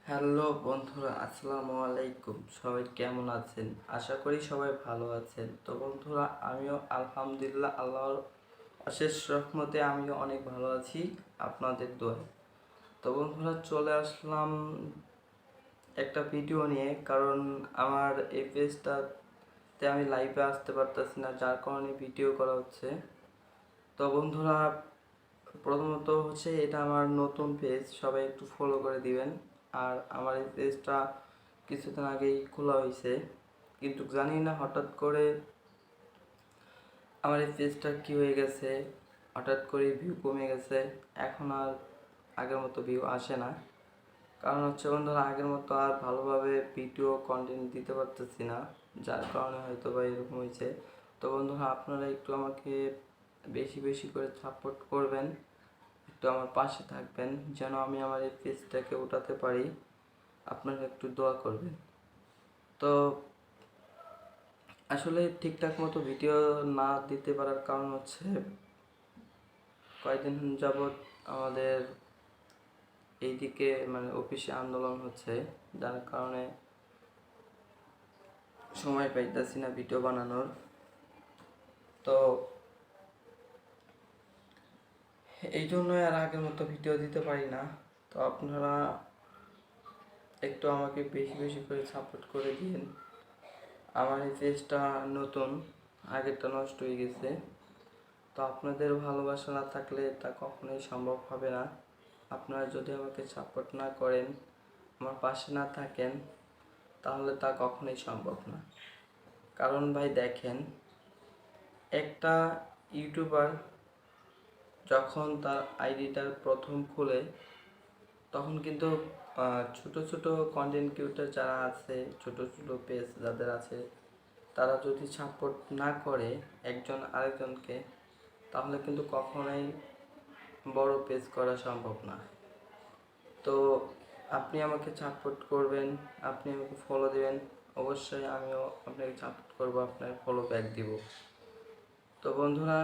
Hello বন্ধুরা, আসসালামু আলাইকুম। সবাই কেমন আছেন? আশা করি সবাই ভালো আছেন। তো বন্ধুরা, আমিও আলহামদুলিল্লাহ আল্লাহর অশেষ রহমতে আমিও অনেক ভালো আছি আপনাদের দোয়ায়। তো বন্ধুরা, চলে আসলাম একটা ভিডিও নিয়ে, কারণ আমার এই পেজটাতে আমি লাইভে আসতে পারতেছি না, যার কারণে ভিডিও করা হচ্ছে। তো বন্ধুরা, প্রথমত হচ্ছে এটা আমার নতুন পেজ, সবাই একটু ফলো করে দিবেন। আর আমার এই পেজটা কিছুদিন আগেই খোলা হয়েছে, কিন্তু জানি না হঠাৎ করে আমার এই পেজটা কী হয়ে গেছে, হঠাৎ করে ভিউ কমে গেছে। এখন আর আগের মতো ভিউ আসে না, কারণ হচ্ছে বন্ধুরা আগের মতো আর ভালোভাবে ভিডিও কন্টেন্ট দিতে পারতেছি না, যার কারণে হয়তো বা এরকম হয়েছে। তো বন্ধুরা, আপনারা একটু আমাকে বেশি বেশি করে সাপোর্ট করবেন, একটু আমার পাশে থাকবেন যেন আমি আমার এই পেজটাকে উঠাতে পারি। আপনারা একটু দোয়া করবেন। তো আসলে ঠিকঠাক মতো ভিডিও না দিতে পারার কারণ হচ্ছে কয়েকদিন যাবৎ আমাদের এইদিকে অফিসে আন্দোলন হচ্ছে, যার কারণে সময় পাইতেছি না ভিডিও বানানোর। তো এই জন্যই আর আগের মতো ভিডিও দিতে পারি না। তো আপনারা একটু আমাকে বেশি বেশি করে সাপোর্ট করে দিন। আমার এই পেজটা নতুন, আগেরটা নষ্ট হয়ে গেছে। তো আপনাদের ভালোবাসা না থাকলে তা কখনোই সম্ভব হবে না। আপনারা যদি আমাকে সাপোর্ট না করেন, আমার পাশে না থাকেন, তাহলে তা কখনোই সম্ভব না। কারণ ভাই দেখেন, একটা ইউটিউবার যখন তার আইডিটা প্রথম খুলে, তখন কিন্তু ছোট ছোট কন্টেন্ট ক্রিয়েটর যারা আছে, ছোট ছোট পেজ যাদের আছে, তারা যদি সাপোর্ট না করে একজন আরেকজনকে, তাহলে কিন্তু কখনোই বড় পেজ করা সম্ভব না। তো আপনি আমাকে সাপোর্ট করবেন, আপনি আমাকে ফলো দেবেন, অবশ্যই আমিও আপনাকে সাপোর্ট করব, আপনার ফলো ব্যাক দিব। তো বন্ধুরা,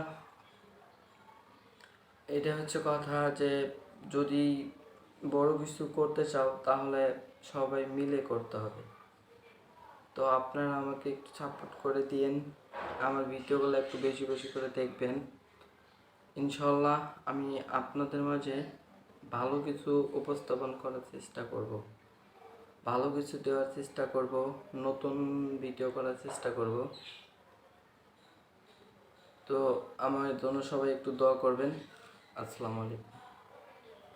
এটা হচ্ছে কথা যে যদি বড় কিছু করতে চাও তাহলে সবাই মিলে করতে হবে। তো আপনারা আমাকে একটু সাপোর্ট করে দিন, আমার ভিডিওগুলো একটু বেশি বেশি করে দেখবেন। ইনশাল্লাহ আমি আপনাদের মাঝে ভালো কিছু উপস্থাপন করার চেষ্টা করব, ভালো কিছু দেওয়ার চেষ্টা করব, নতুন ভিডিও করার চেষ্টা করব। তো আমার জন্য সবাই একটু দোয়া করবেন। আসসালামু আলাইকুম।